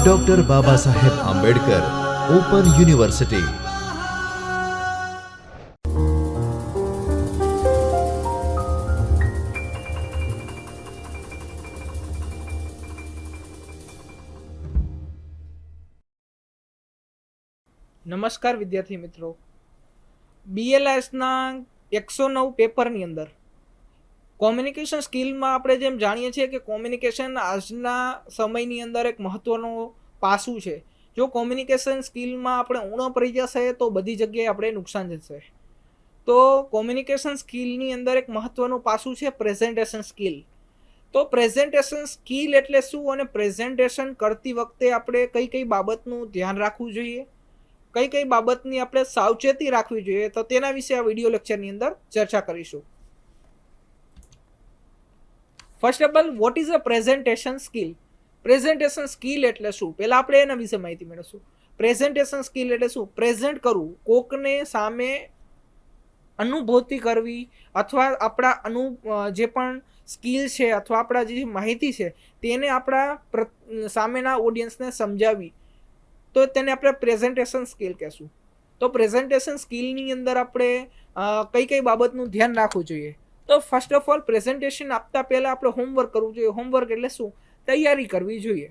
Doctor બાબા Saheb Ambedkar open university. નમસ્કાર વિદ્યાર્થી મિત્રો, BLSના 109 પેપરની અંદર કોમ્યુનિકેશન સ્કિલમાં આપણે જેમ જાણીએ છીએ કે કોમ્યુનિકેશન આજના સમયની અંદર એક મહત્વનો પાસું છે. જો કોમ્યુનિકેશન સ્કિલમાં આપણે ઊણો પડી જશે તો બધી જગ્યાએ આપણે નુકસાન જશે. તો કોમ્યુનિકેશન સ્કિલની અંદર એક મહત્વનું પાસું છે પ્રેઝન્ટેશન સ્કિલ. તો પ્રેઝન્ટેશન સ્કિલ એટલે શું અને પ્રેઝન્ટેશન કરતી વખતે આપણે કઈ કઈ બાબતનું ધ્યાન રાખવું જોઈએ, કઈ કઈ બાબતની આપણે સાવચેતી રાખવી જોઈએ, તો તેના વિશે આ વિડીયો લેક્ચરની અંદર ચર્ચા કરીશું. First of all, what is a presentation skill? Presentation skill એટલે શું, પહેલા આપણે એના વિશે માહિતી મેળવશું. પ્રેઝન્ટેશન સ્કિલ એટલે શું? પ્રેઝન્ટ કરવું, કોકને સામે અનુભૂતિ કરવી, અથવા આપણા જે પણ સ્કિલ છે અથવા આપણા જે માહિતી છે તેને આપણા સામેના ઓડિયન્સને સમજાવવી, તો તેને આપણે પ્રેઝન્ટેશન સ્કિલ કહેશું. તો પ્રેઝન્ટેશન સ્કિલની અંદર આપણે કઈ કઈ બાબતનું ધ્યાન રાખવું જોઈએ? તો ફર્સ્ટ ઓફ ઓલ, પ્રેઝન્ટેશન આપતા પહેલાં આપણે હોમવર્ક કરવું જોઈએ. હોમવર્ક એટલે શું? તૈયારી કરવી જોઈએ.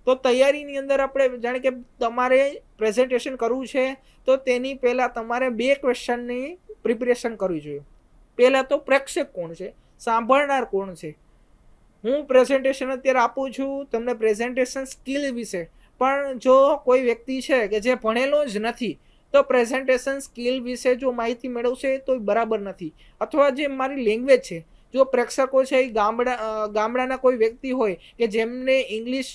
તો તૈયારીની અંદર આપણે જાણે કે તમારે પ્રેઝન્ટેશન કરવું છે તો તેની પહેલાં તમારે 2 ક્વેશ્ચનની પ્રિપેરેશન કરવી જોઈએ. પહેલાં તો પ્રેક્ષક કોણ છે, સાંભળનાર કોણ છે. હું પ્રેઝન્ટેશન અત્યારે આપું છું તમને પ્રેઝન્ટેશન સ્કિલ વિશે, પણ જો કોઈ વ્યક્તિ છે કે જે ભણેલો જ નથી તો પ્રેઝન્ટેશન સ્કિલ વિશે જો માહિતી મેળવશે તો બરાબર નથી. અથવા જે મારી લેંગ્વેજ છે, જો પ્રેક્ષકો છે એ ગામડાના કોઈ વ્યક્તિ હોય કે જેમને ઇંગ્લિશ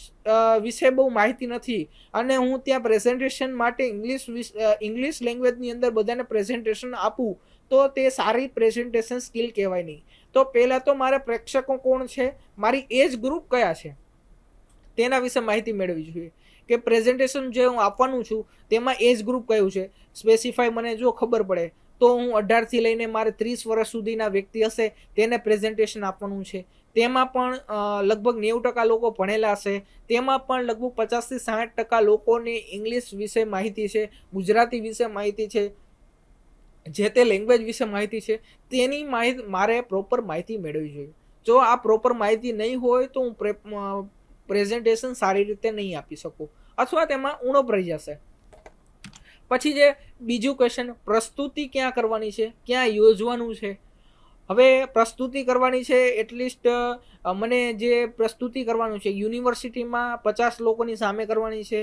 વિશે બહુ માહિતી નથી અને હું ત્યાં પ્રેઝન્ટેશન માટે ઇંગ્લિશ લેંગ્વેજની અંદર બધાને પ્રેઝન્ટેશન આપું તો તે સારી પ્રેઝન્ટેશન સ્કિલ કહેવાય નહીં. તો પહેલાં તો મારા પ્રેક્ષકો કોણ છે, મારી એજ ગ્રુપ કયા છે તેના વિશે માહિતી મેળવવી જોઈએ. કે પ્રેઝન્ટેશન જે હું આપવાનું છું તેમાં એજ ગ્રુપ કયું છે સ્પેસિફાઈ મને જો ખબર પડે તો હું 18થી લઈને મારે 30 વર્ષ સુધીના વ્યક્તિ હશે તેને પ્રેઝન્ટેશન આપવાનું છે. તેમાં પણ લગભગ 90% લોકો ભણેલા હશે, તેમાં પણ લગભગ 50થી 60% લોકોને ઇંગ્લિશ વિશે માહિતી છે, ગુજરાતી વિશે માહિતી છે, જે તે લેંગ્વેજ વિશે માહિતી છે, તેની મારે પ્રોપર માહિતી મેળવવી જોઈએ. જો આ પ્રોપર માહિતી નહીં હોય તો હું પ્રેઝન્ટેશન સારી રીતે નહીં આપી શકું અથવા તેમાં ઊણો પડી જશે. પછી જે બીજું ક્વેશ્ચન, પ્રસ્તુતિ ક્યાં કરવાની છે, ક્યાં યોજવાનું છે? હવે પ્રસ્તુતિ કરવાની છે એટલીસ્ટ મને જે પ્રસ્તુતિ કરવાનું છે યુનિવર્સિટીમાં 50 લોકોની સામે કરવાની છે.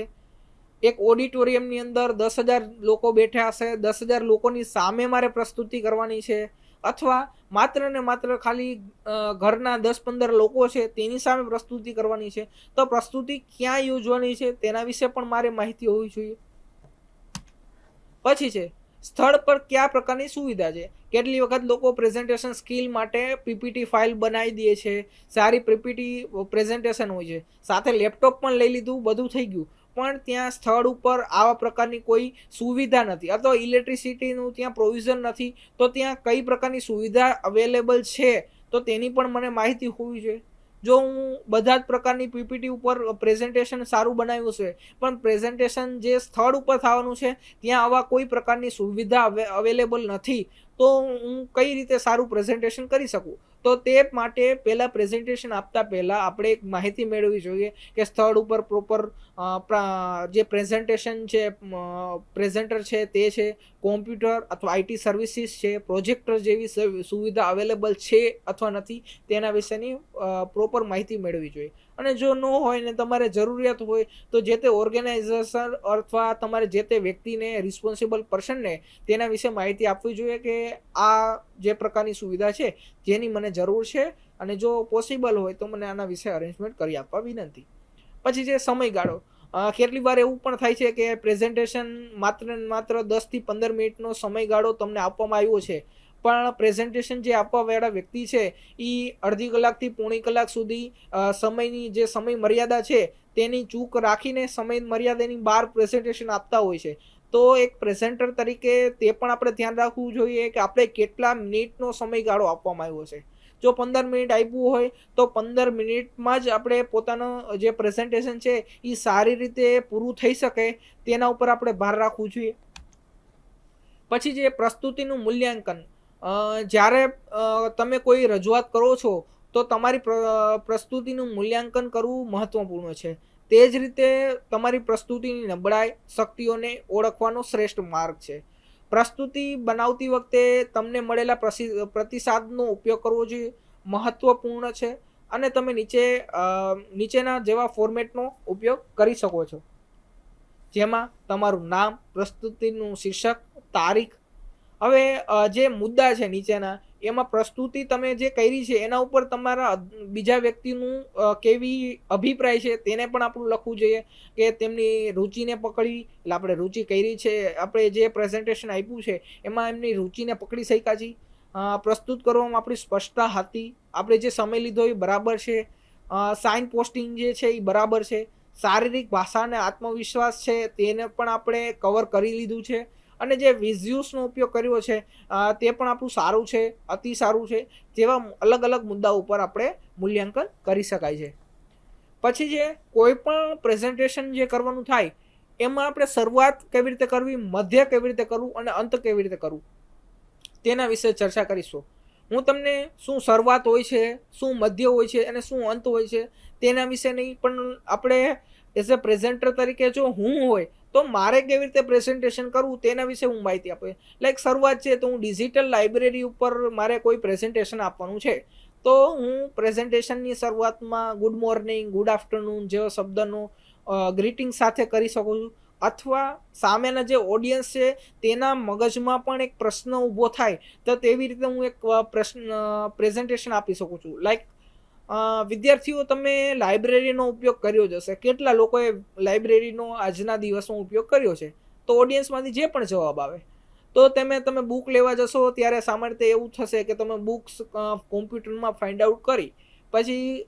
એક ઓડિટોરિયમની અંદર 10,000 લોકો બેઠા હશે, 10,000 લોકોની સામે મારે પ્રસ્તુતિ કરવાની છે, અથવા માત્ર ને માત્ર ખાલી ઘરના 10-15 લોકો છે તેની સામે પ્રસ્તુતિ કરવાની છે. તો પ્રસ્તુતિ ક્યાં યોજવાની છે તેના વિશે પણ મારે માહિતી હોવી જોઈએ. પછી છે સ્થળ પર કયા પ્રકારની સુવિધા છે. કેટલી વખત લોકો પ્રેઝન્ટેશન સ્કિલ માટે પીપીટી ફાઇલ બનાવી દે છે, સારી પીપીટી પ્રેઝન્ટેશન હોય છે, સાથે લેપટોપ પણ લઈ લીધું, બધું થઈ ગયું, પણ ત્યાં સ્થળ ઉપર આવા પ્રકારની કોઈ સુવિધા નથી અથવા ઇલેક્ટ્રિસિટીનું ત્યાં પ્રોવિઝન નથી. તો ત્યાં કઈ પ્રકારની સુવિધા અવેલેબલ છે તો તેની પણ મને માહિતી હોવી જોઈએ. જો હું બધા જ પ્રકારની પીપીટી ઉપર પ્રેઝન્ટેશન સારું બનાવ્યું છે પણ પ્રેઝન્ટેશન જે સ્થળ ઉપર થવાનું છે ત્યાં આવા કોઈ પ્રકારની સુવિધા અવેલેબલ નથી તો હું કઈ રીતે સારું પ્રેઝન્ટેશન કરી શકું? તો તે માટે પહેલાં પ્રેઝન્ટેશન આપતા પહેલાં આપણે એક માહિતી મેળવવી જોઈએ કે સ્થળ ઉપર પ્રોપર જે પ્રેઝન્ટેશન છે, પ્રેઝન્ટર છે તે છે, કોમ્પ્યુટર અથવા આઈટી સર્વિસીસ છે, પ્રોજેક્ટર જેવી સુવિધા અવેલેબલ છે અથવા નથી તેના વિશેની પ્રોપર માહિતી મેળવવી જોઈએ. અને જો ન હોય ને તમારે જરૂરિયાત હોય તો જે તે ઓર્ગેનાઇઝેશન અથવા તમારે જે તે વ્યક્તિને, રિસ્પોન્સિબલ પર્સનને તેના વિશે માહિતી આપવી જોઈએ કે આ જે પ્રકારની સુવિધા છે જેની મને જરૂર છે અને જો પોસિબલ હોય તો મને આના વિશે અરેન્જમેન્ટ કરી આપવા વિનંતી. પછી જે સમયગાળો, કેટલી વાર એવું પણ થાય છે કે પ્રેઝન્ટેશન માત્ર 10થી 15 મિનિટનો સમયગાળો તમને આપવામાં આવ્યો છે, પણ પ્રેઝન્ટેશન જે આપવાવાળા વ્યક્તિ છે એ અડધી કલાકથી પોણી કલાક સુધી સમયની જે સમય મર્યાદા છે તેની ચૂક રાખીને સમય મર્યાદાની બહાર પ્રેઝન્ટેશન આપતા હોય છે. તો એક પ્રેઝન્ટર તરીકે તે પણ આપણે ધ્યાન રાખવું જોઈએ કે આપણે કેટલા મિનિટનો સમયગાળો આપવામાં આવ્યો છે. જો 15 મિનિટ આપ્યું હોય તો 15 મિનિટમાં જ આપણે પોતાનું જે પ્રેઝન્ટેશન છે એ સારી રીતે પૂરું થઈ શકે તેના ઉપર આપણે ભાર રાખવું જોઈએ. પછી જે પ્રસ્તુતિનું મૂલ્યાંકન, જ્યારે તમે કોઈ રજૂઆત કરો છો તો તમારી પ્રસ્તુતિનું મૂલ્યાંકન કરવું મહત્વપૂર્ણ છે. તે જ રીતે તમારી પ્રસ્તુતિની નબળાઈ શક્તિઓને ઓળખવાનો શ્રેષ્ઠ માર્ગ છે. પ્રસ્તુતિ બનાવતી વખતે તમને મળેલા પ્રતિસાદનો ઉપયોગ કરવો જોઈએ, મહત્વપૂર્ણ છે. અને તમે નીચેના જેવા ફોર્મેટનો ઉપયોગ કરી શકો છો, જેમાં તમારું નામ, પ્રસ્તુતિનું શીર્ષક, તારીખ. હવે જે મુદ્દા છે નીચેના, એમાં પ્રસ્તુતિ તમે જે કરી છે એના ઉપર તમારા બીજા વ્યક્તિનું કેવી અભિપ્રાય છે તેને પણ આપણું લખવું જોઈએ, કે તેમની રુચિને પકડવી, એટલે આપણે રુચિ કરી છે, આપણે જે પ્રેઝન્ટેશન આપ્યું છે એમાં એમની રુચિને પકડી શક્યા છીએ, પ્રસ્તુત કરવામાં આપણી સ્પષ્ટતા હતી, આપણે જે સમય લીધો એ બરાબર છે, સાઇન પોસ્ટિંગ જે છે એ બરાબર છે, શારીરિક ભાષા અને આત્મવિશ્વાસ છે તેને પણ આપણે કવર કરી લીધું છે, અને જે વિઝ્યુઅલ્સનો ઉપયોગ કર્યો છે તે પણ આપણું સારું છે, અતિ સારું છે, જેવા અલગ અલગ મુદ્દાઓ ઉપર આપણે મૂલ્યાંકન કરી શકાય છે. પછી જે કોઈ પણ પ્રેઝન્ટેશન જે કરવાનું થાય એમાં આપણે શરૂઆત કેવી રીતે કરવી, મધ્ય કેવી રીતે કરવું અને અંત કેવી રીતે કરવું તેના વિશે ચર્ચા કરીશું. હું તમને શું શરૂઆત હોય છે, શું મધ્ય હોય છે અને શું અંત હોય છે તેના વિશે નહીં, પણ આપણે એઝ અ પ્રેઝન્ટર તરીકે જો હું હોય તો મારે કેવી રીતે પ્રેઝન્ટેશન કરવું તેના વિશે હું માહિતી આપું. લાઈક શરૂઆત છે તો હું ડિજિટલ લાઇબ્રેરી ઉપર મારે કોઈ પ્રેઝન્ટેશન આપવાનું છે, તો હું પ્રેઝન્ટેશનની શરૂઆતમાં ગુડ મોર્નિંગ, ગુડ આફ્ટરનૂન જેવા શબ્દનો ગ્રીટિંગ સાથે કરી શકું છું, અથવા સામેના જે ઓડિયન્સ છે તેના મગજમાં પણ એક પ્રશ્ન ઊભો થાય તો તેવી રીતે હું એક પ્રેઝન્ટેશન આપી શકું છું. લાઈક વિદ્યાર્થીઓ, તમે લાઇબ્રેરીનો ઉપયોગ કર્યો જ હશે, કેટલા લોકોએ લાઇબ્રેરીનો આજના દિવસનો ઉપયોગ કર્યો છે? તો ઓડિયન્સમાંથી જે પણ જવાબ આવે તો તમે બુક લેવા જશો ત્યારે સામાન્ય રીતે એવું થશે કે તમે બુક્સ કોમ્પ્યુટરમાં ફાઇન્ડ આઉટ કરી, પછી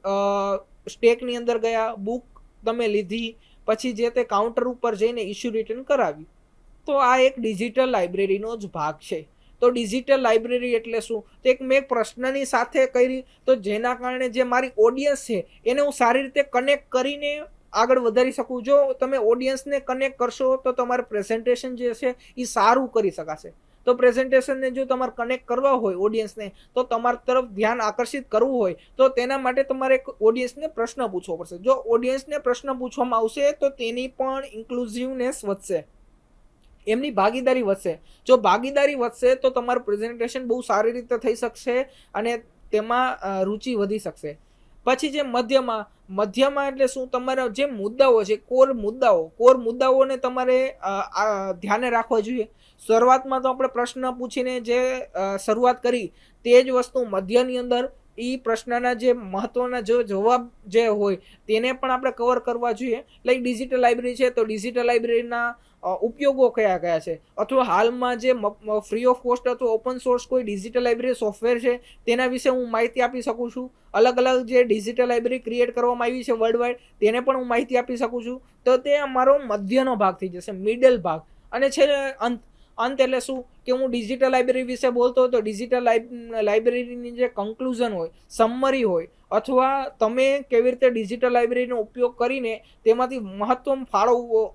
સ્ટેકની અંદર ગયા, બુક તમે લીધી, પછી જે તે કાઉન્ટર ઉપર જઈને ઇસ્યુ રિટર્ન કરાવી. તો આ એક ડિજિટલ લાઇબ્રેરીનો જ ભાગ છે. તો ડિજિટલ લાઇબ્રેરી એટલે શું? તો એક મેં પ્રશ્નની સાથે કરી, તો જેના કારણે જે મારી ઓડિયન્સ છે એને હું સારી રીતે કનેક્ટ કરીને આગળ વધારી શકું. જો તમે ઓડિયન્સને કનેક્ટ કરશો તો તમારું પ્રેઝન્ટેશન જે છે એ સારું કરી શકાશે. તો પ્રેઝન્ટેશનને જો તમારે કનેક્ટ કરવા હોય ઓડિયન્સને, તો તમારા તરફ ધ્યાન આકર્ષિત કરવું હોય તો તેના માટે તમારે એક ઓડિયન્સને પ્રશ્ન પૂછવો પડશે. જો ઓડિયન્સને પ્રશ્ન પૂછવામાં આવશે તો તેની પણ ઇન્ક્લુઝિવનેસ વધશે, એમની ભાગીદારી વધશે. જો ભાગીદારી વધશે તો તમારું પ્રેઝન્ટેશન બહુ સારી રીતે થઈ શકશે અને તેમાં રુચિ વધી શકશે. પછી જે મધ્યમાં એટલે શું? તમારા જે મુદ્દાઓ છે, કોર મુદ્દાઓને તમારે ધ્યાને રાખવા જોઈએ. શરૂઆતમાં તો આપણે પ્રશ્ન પૂછીને જે શરૂઆત કરી તે જ વસ્તુ મધ્યની અંદર એ પ્રશ્નના જે મહત્વના જે જવાબ જે હોય તેને પણ આપણે કવર કરવા જોઈએ. લાઈક ડિજિટલ લાઇબ્રેરી છે તો ડિજિટલ લાઇબ્રેરીના ઉપયોગો કયા કયા છે, અથવા હાલમાં જે ફ્રી ઓફ કોસ્ટ અથવા ઓપન સોર્સ કોઈ ડિજિટલ લાઇબ્રેરી સોફ્ટવેર છે તેના વિશે હું માહિતી આપી શકું છું. અલગ અલગ જે ડિજિટલ લાઇબ્રેરી ક્રિએટ કરવામાં આવી છે વર્લ્ડ વાઇડ તેને પણ હું માહિતી આપી શકું છું. તો તે અમારો મધ્યનો ભાગ થઈ જશે, મિડલ ભાગ. અને છેલ્લે અંત એટલે શું? કે હું ડિજિટલ લાઇબ્રેરી વિશે બોલતો હતો, ડિજિટલ લાઇબ્રેરીની જે કન્ક્લુઝન હોય, સમરી હોય, અથવા તમે કેવી રીતે ડિજિટલ લાઇબ્રેરીનો ઉપયોગ કરીને તેમાંથી મહત્તમ ફાળો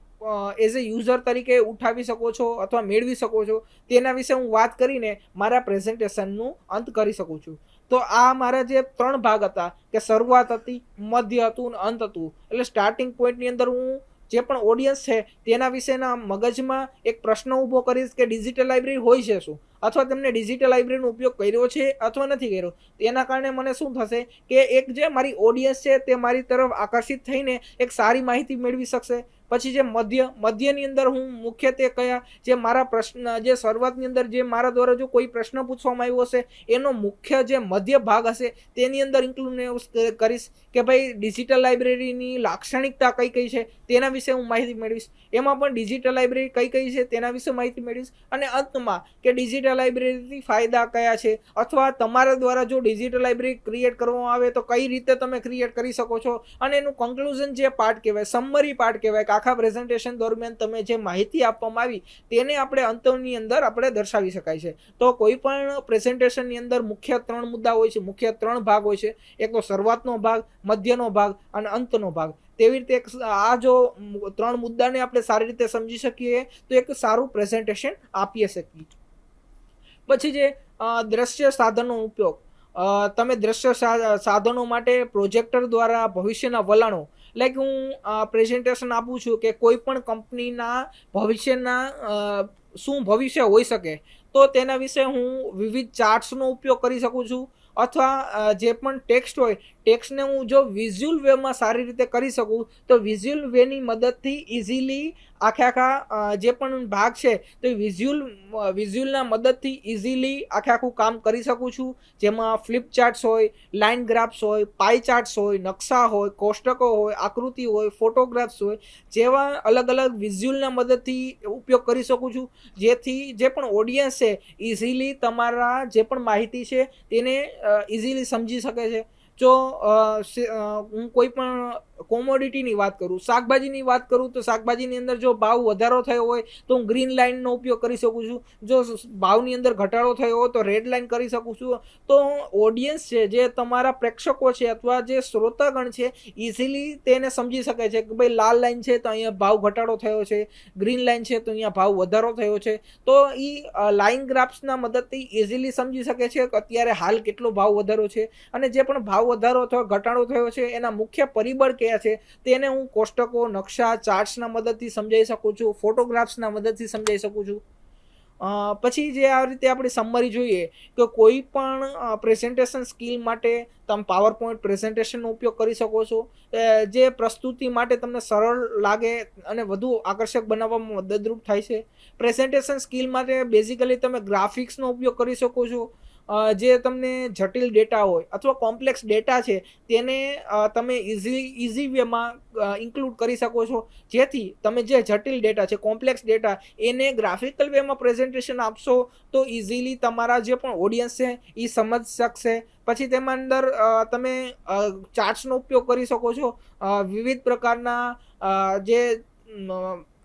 એઝ અ યુઝર તરીકે ઉઠાવી શકો છો અથવા મેળવી શકો છો, તેના વિશે હું વાત કરીને મારા પ્રેઝન્ટેશનનું અંત કરી શકું છું. તો આ મારા જે 3 ભાગ હતા, કે શરૂઆત હતી, મધ્ય હતું અને અંત હતું. એટલે સ્ટાર્ટિંગ પોઈન્ટની અંદર હું જે પણ ઓડિયન્સ છે તેના વિશેના મગજમાં એક પ્રશ્ન ઊભો કરીશ કે ડિજિટલ લાઇબ્રેરી હોય છે શું, અથવા તેમને ડિજિટલ લાઇબ્રેરીનો ઉપયોગ કર્યો છે અથવા નથી કર્યો. તેના કારણે મને શું થશે કે એક જે મારી ઓડિયન્સ છે તે મારી તરફ આકર્ષિત થઈને એક સારી માહિતી મેળવી શકશે. પછી જે મધ્યની અંદર હું મુખ્યત્વે કયા જે મારા પ્રશ્ન, જે શરૂઆતની અંદર જે મારા દ્વારા જો કોઈ પ્રશ્ન પૂછવામાં આવ્યો હશે એનો મુખ્ય જે મધ્ય ભાગ હશે તેની અંદર ઇન્ક્લુડ કરીશ કે ભાઈ ડિજિટલ લાઇબ્રેરીની લાક્ષણિકતા કઈ કઈ છે તેના વિશે હું માહિતી મેળવીશ. એમાં પણ ડિજિટલ લાઇબ્રેરી કઈ કઈ છે તેના વિશે માહિતી મેળવીશ. અને અંતમાં કે ડિજિટલ ડિજિટલ લાઇબ્રેરીથી ફાયદા કયા છે, અથવા તમારા દ્વારા જો ડિજિટલ લાઇબ્રેરી ક્રિએટ કરવામાં આવે તો કઈ રીતે તમે ક્રિએટ કરી શકો છો, અને એનું કન્ક્લુઝન જે પાર્ટ કહેવાય, સમ્મરી પાર્ટ કહેવાય કે આખા પ્રેઝન્ટેશન દરમિયાન તમે જે માહિતી આપવામાં આવી તેને આપણે અંતની અંદર આપણે દર્શાવી શકાય છે. તો કોઈ પણ પ્રેઝન્ટેશનની અંદર મુખ્ય 3 મુદ્દા હોય છે, મુખ્ય 3 ભાગ હોય છે, એક તો શરૂઆતનો ભાગ, મધ્યનો ભાગ અને અંતનો ભાગ. તેવી રીતે આ જો 3 મુદ્દાને આપણે સારી રીતે સમજી શકીએ તો એક સારું પ્રેઝન્ટેશન આપી શકીએ. પછી જે દ્રશ્ય સાધનનો ઉપયોગ, તમે દ્રશ્ય સાધનો માટે પ્રોજેક્ટર દ્વારા ભવિષ્યના વલણો, લાઈક હું પ્રેઝન્ટેશન આપું છું કે કોઈ પણ કંપનીના ભવિષ્યના શું ભવિષ્ય હોઈ શકે, તો તેના વિશે હું વિવિધ ચાર્ટ્સનો ઉપયોગ કરી શકું છું, અથવા જે પણ ટેક્સ્ટ હોય ટેક્સ્ટને હું જો વિઝ્યુઅલ વેમાં સારી રીતે કરી શકું તો વિઝ્યુઅલ વેની મદદથી ઇઝીલી આખા જે પણ ભાગ છે તો વિઝ્યુઅલના મદદથી ઇઝીલી આખું કામ કરી શકું છું. જેમાં ફ્લિપ ચાર્ટ્સ હોય, લાઇન ગ્રાફ્સ હોય, પાઈ ચાર્ટ્સ હોય, નકશા હોય, કોષ્ટકો હોય, આકૃતિ હોય, ફોટોગ્રાફ્સ હોય, જેવા અલગ અલગ વિઝ્યુઅલના મદદથી ઉપયોગ કરી શકું છું, જેથી જે પણ ઓડિયન્સ છે ઇઝીલી તમારા જે પણ માહિતી છે તેને ઇઝીલી સમજી શકે છે. જો હું કોઈ પણ કોમોડિટીની વાત કરું, શાકભાજીની વાત કરું, તો શાકભાજીની અંદર જો ભાવ વધારો થયો હોય તો હું ગ્રીન લાઇનનો ઉપયોગ કરી શકું છું, જો ભાવની અંદર ઘટાડો થયો હોય તો રેડ લાઇન કરી શકું છું. તો ઓડિયન્સ છે, જે તમારા પ્રેક્ષકો છે અથવા જે શ્રોતાગણ છે, ઇઝીલી તેને સમજી શકે છે કે ભાઈ લાલ લાઇન છે તો અહીંયા ભાવ ઘટાડો થયો છે, ગ્રીન લાઇન છે તો અહીંયા ભાવ વધારો થયો છે. તો એ લાઇન ગ્રાફ્સના મદદથી ઇઝીલી સમજી શકે છે કે અત્યારે હાલ કેટલો ભાવ વધારો છે, અને જે પણ ભાવ વધારો અથવા ઘટાડો થયો છે એના મુખ્ય પરિબળ કયા છે તેને હું કોષ્ટકો, નકશા, ચાર્ટ્સના મદદથી સમજાવી શકું છું, ફોટોગ્રાફ્સના મદદથી સમજાવી શકું છું. પછી જે આ રીતે આપણે સમ્મરી જોઈએ કે કોઈ પણ પ્રેઝન્ટેશન સ્કિલ માટે તમે પાવર પોઈન્ટ પ્રેઝન્ટેશનનો ઉપયોગ કરી શકો છો, જે પ્રસ્તુતિ માટે તમને સરળ લાગે અને વધુ આકર્ષક બનાવવામાં મદદરૂપ થાય છે. પ્રેઝન્ટેશન સ્કિલ માટે બેઝિકલી તમે ગ્રાફિક્સનો ઉપયોગ કરી શકો છો, જે તમને જટિલ ડેટા હોય અથવા કોમ્પ્લેક્સ ડેટા છે તેને તમે ઇઝી વેમાં ઇન્ક્લુડ કરી શકો છો, જેથી તમે જે જટિલ ડેટા છે, કોમ્પ્લેક્સ ડેટા, એને ગ્રાફિકલ વેમાં પ્રેઝન્ટેશન આપશો તો ઇઝીલી તમારા જે પણ ઓડિયન્સ છે એ સમજ શકશે. પછી તેમાં અંદર તમે ચાર્ટ્સનો ઉપયોગ કરી શકો છો, વિવિધ પ્રકારના જે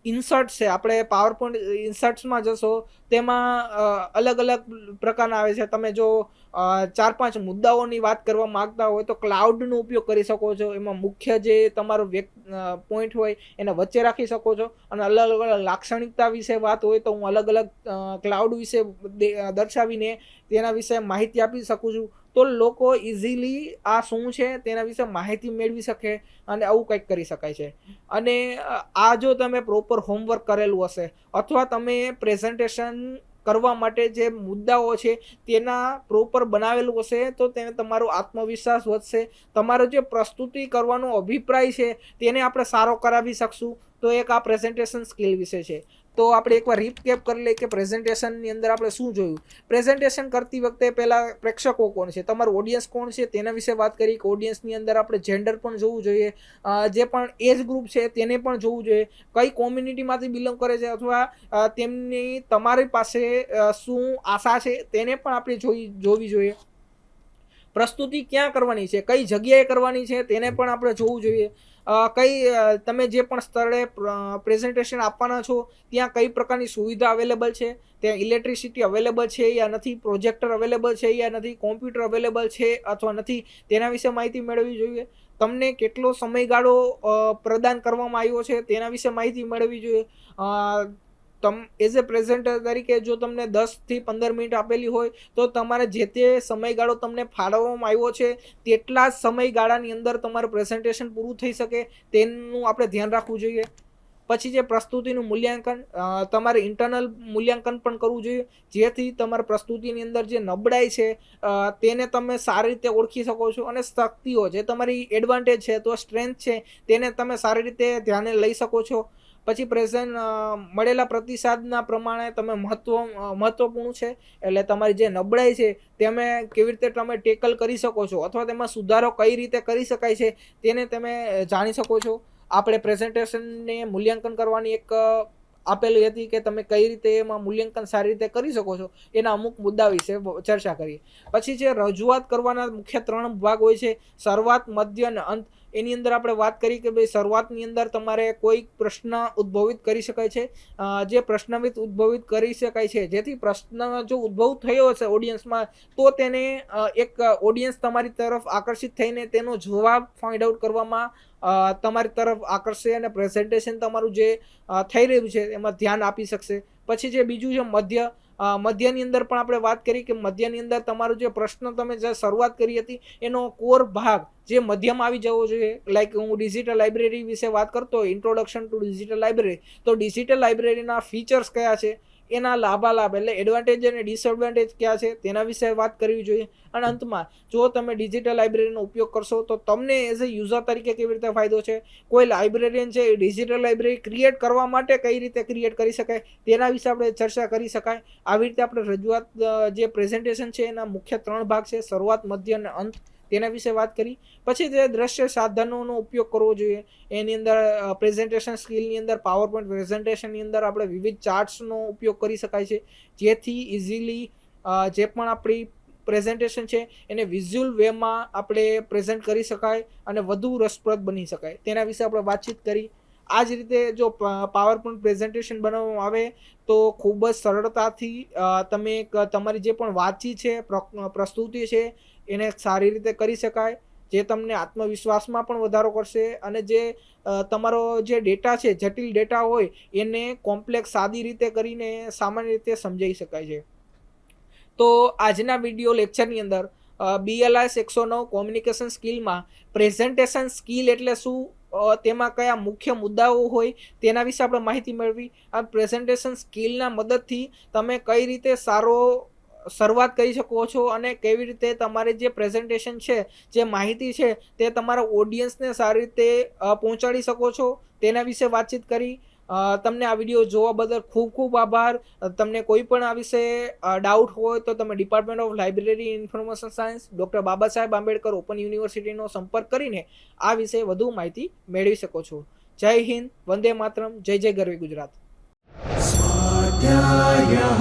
ઇન્સર્ટ છે, આપણે પાવર પોઈન્ટ ઇન્સર્ટ્સમાં જશો તેમાં અલગ અલગ પ્રકારના આવે છે. તમે જો 4-5 મુદ્દાઓની વાત કરવા માંગતા હોય તો ક્લાઉડનો ઉપયોગ કરી શકો છો, એમાં મુખ્ય જે તમારો પોઈન્ટ હોય એને વચ્ચે રાખી શકો છો, અને અલગ અલગ લાક્ષણિકતા વિશે વાત હોય તો હું અલગ અલગ ક્લાઉડ વિશે દર્શાવીને તેના વિશે માહિતી આપી શકું છું, તો લોકો ઇઝીલી આ શું છે તેના વિશે માહિતી મેળવી શકે, અને આવું કંઈક કરી શકાય છે. અને આ જો તમે પ્રોપર હોમવર્ક કરેલું હશે અથવા તમે પ્રેઝન્ટેશન કરવા માટે જે મુદ્દાઓ છે તેના પ્રોપર બનાવેલું હશે તો તેને તમારો આત્મવિશ્વાસ વધશે, તમારો જે પ્રસ્તુતિ કરવાનો અભિપ્રાય છે તેને આપણે સારો કરાવી શકશું. તો એક આ પ્રેઝન્ટેશન સ્કિલ વિશે છે. તો આપણે એકવાર રીકેપ કરી લઈએ કે પ્રેઝન્ટેશનની અંદર આપણે શું જોયું. પ્રેઝન્ટેશન કરતી વખતે પહેલાં પ્રેક્ષકો કોણ છે, તમારું ઓડિયન્સ કોણ છે તેના વિશે વાત કરી કે ઓડિયન્સની અંદર આપણે જેન્ડર પણ જોવું જોઈએ, જે પણ એજ ગ્રુપ છે તેને પણ જોવું જોઈએ, કઈ કોમ્યુનિટીમાંથી બિલોંગ કરે છે અથવા તેમની તમારી પાસે શું આશા છે તેને પણ આપણે જોવી જોઈએ. પ્રસ્તુતિ ક્યાં કરવાની છે, કઈ જગ્યાએ કરવાની છે તેને પણ આપણે જોવું જોઈએ. તમે જે પણ સ્થળે પ્રેઝન્ટેશન આપવાના છો ત્યાં કઈ પ્રકારની સુવિધા અવેલેબલ છે, ત્યાં ઇલેક્ટ્રિસિટી અવેલેબલ છે યા નથી, પ્રોજેક્ટર અવેલેબલ છે યા નથી, કોમ્પ્યુટર અવેલેબલ છે અથવા નથી, તેના વિશે માહિતી મેળવવી જોઈએ. તમને કેટલો સમયગાળો પ્રદાન કરવામાં આવ્યો છે તેના વિશે માહિતી મેળવવી જોઈએ. એઝ એ પ્રેઝન્ટર તરીકે જો તમને 10 થી 15 મિનિટ આપેલી હોય તો તમારે જે તે સમયગાળો તમને ફાળવવામાં આવ્યો છે તેટલા જ સમયગાળાની અંદર તમારું પ્રેઝન્ટેશન પૂરું થઈ શકે તેનું આપણે ધ્યાન રાખવું જોઈએ. પછી જે પ્રસ્તુતિનું મૂલ્યાંકન, તમારે ઇન્ટરનલ મૂલ્યાંકન પણ કરવું જોઈએ, જેથી તમારી પ્રસ્તુતિની અંદર જે નબળાઈ છે તેને તમે સારી રીતે ઓળખી શકો છો, અને શક્તિઓ જે તમારી એડવાન્ટેજ છે તો સ્ટ્રેન્થ છે તેને તમે સારી રીતે ધ્યાને લઈ શકો છો. પછી મળેલા પ્રતિસાદના પ્રમાણે તમે મહત્વપૂર્ણ છે, એટલે તમારી જે નબળાઈ છે તમે કેવી રીતે તમે ટેકલ કરી શકો છો અથવા તેમાં સુધારો કઈ રીતે કરી શકાય છે તેને તમે જાણી શકો છો. આપણે પ્રેઝન્ટેશનને મૂલ્યાંકન કરવાની એક આપેલી હતી કે તમે કઈ રીતે એમાં મૂલ્યાંકન સારી રીતે કરી શકો છો, એના અમુક મુદ્દા વિશે ચર્ચા કરીએ. પછી જે રજૂઆત કરવાના મુખ્ય 3 ભાગ હોય છે, શરૂઆત, મધ્ય અને અંત. એની અંદર આપણે વાત કરી કે ભાઈ શરૂઆતની અંદર તમારે કોઈ પ્રશ્ન ઉદ્ભવિત કરી શકાય છે, જે પ્રશ્નવિત ઉદ્ભવિત કરી શકાય છે, જેથી પ્રશ્ન જો ઉદ્ભવ થયો હશે ઓડિયન્સમાં તો તેને એક ઓડિયન્સ તમારી તરફ આકર્ષિત થઈને તેનો જવાબ ફાઇન્ડ આઉટ કરવામાં તમારી તરફ આકર્ષશે અને પ્રેઝન્ટેશન તમારું જે થઈ રહ્યું છે એમાં ધ્યાન આપી શકશે. પછી જે બીજું છે મધ્ય, મધ્યની અંદર પણ આપણે વાત કરી કે મધ્યની અંદર તમારો જે પ્રશ્ન તમે જે શરૂઆત કરી હતી એનો કોર ભાગ જે મધ્યમાં આવી જવો જોઈએ. લાઈક હું ડિજિટલ લાઇબ્રેરી વિશે વાત કરતો હોય, ઇન્ટ્રોડક્શન ટુ ડિજિટલ લાઇબ્રેરી, તો ડિજિટલ લાઇબ્રેરીના ફીચર્સ કયા છે, એના લાભાલાભ એટલે એડવાન્ટેજ અને ડિસએડવાન્ટેજ ક્યાં છે તેના વિશે વાત કરવી જોઈએ. અને અંતમાં જો તમે ડિજિટલ લાઇબ્રેરીનો ઉપયોગ કરશો તો તમને એઝ અ યુઝર તરીકે કેવી રીતે ફાયદો છે, કોઈ લાઇબ્રેરિયન છે એ ડિજિટલ લાઇબ્રેરી ક્રિએટ કરવા માટે કઈ રીતે ક્રિએટ કરી શકાય તેના વિશે આપણે ચર્ચા કરી શકાય. આવી રીતે આપણે રજૂઆત જે પ્રેઝન્ટેશન છે એના મુખ્ય 3 ભાગ છે, શરૂઆત, મધ્ય અને અંત, તેના વિશે વાત કરી. પછી જે દ્રશ્ય સાધનોનો ઉપયોગ કરવો જોઈએ એની અંદર પ્રેઝન્ટેશન સ્કિલની અંદર પાવર પોઈન્ટ પ્રેઝન્ટેશનની અંદર આપણે વિવિધ ચાર્ટ્સનો ઉપયોગ કરી શકાય છે, જેથી ઇઝીલી જે પણ આપણી પ્રેઝન્ટેશન છે એને વિઝ્યુઅલ વેમાં આપણે પ્રેઝન્ટ કરી શકાય અને વધુ રસપ્રદ બની શકાય, તેના વિશે આપણે વાતચીત કરી. આ જ રીતે જો પાવર પોઈન્ટ પ્રેઝન્ટેશન બનાવવામાં આવે તો ખૂબ જ સરળતાથી તમે તમારી જે પણ વાતચીત છે, પ્રસ્તુતિ છે એને સારી રીતે કરી શકાય, જે તમને આત્મવિશ્વાસમાં પણ વધારો કરશે અને જે તમારો જે ડેટા છે, જટિલ ડેટા હોય એને કોમ્પ્લેક્સ સાદી રીતે કરીને સામાન્ય રીતે સમજાઈ શકાય છે. તો આજના વિડીયો લેક્ચરની અંદર BLS 109 કોમ્યુનિકેશન સ્કિલમાં પ્રેઝન્ટેશન સ્કિલ એટલે શું, તેમાં કયા મુખ્ય મુદ્દાઓ હોય તેના વિશે આપણે માહિતી મેળવી. આ પ્રેઝન્ટેશન સ્કિલના મદદથી તમે કઈ રીતે શરૂઆત કરી શકો છો અને કેવી રીતે તમારે જે પ્રેઝન્ટેશન છે, જે માહિતી છે તે તમારા ઓડિયન્સને સારી રીતે પહોંચાડી શકો છો, તેના વિશે વાતચીત કરી. તમને આ વિડીયો જોવા બદલ ખૂબ ખૂબ આભાર. તમને કોઈ પણ આ વિશે ડાઉટ હોય તો તમે department of library information science doctor Baba Saheb Ambedkar open યુનિવર્સિટીનો સંપર્ક કરીને આ વિશે વધુ માહિતી મેળવી શકો છો. જય હિન્દ, વંદે માતરમ, જય જય ગરવી ગુજરાત. સ્વાધ્યાયઃ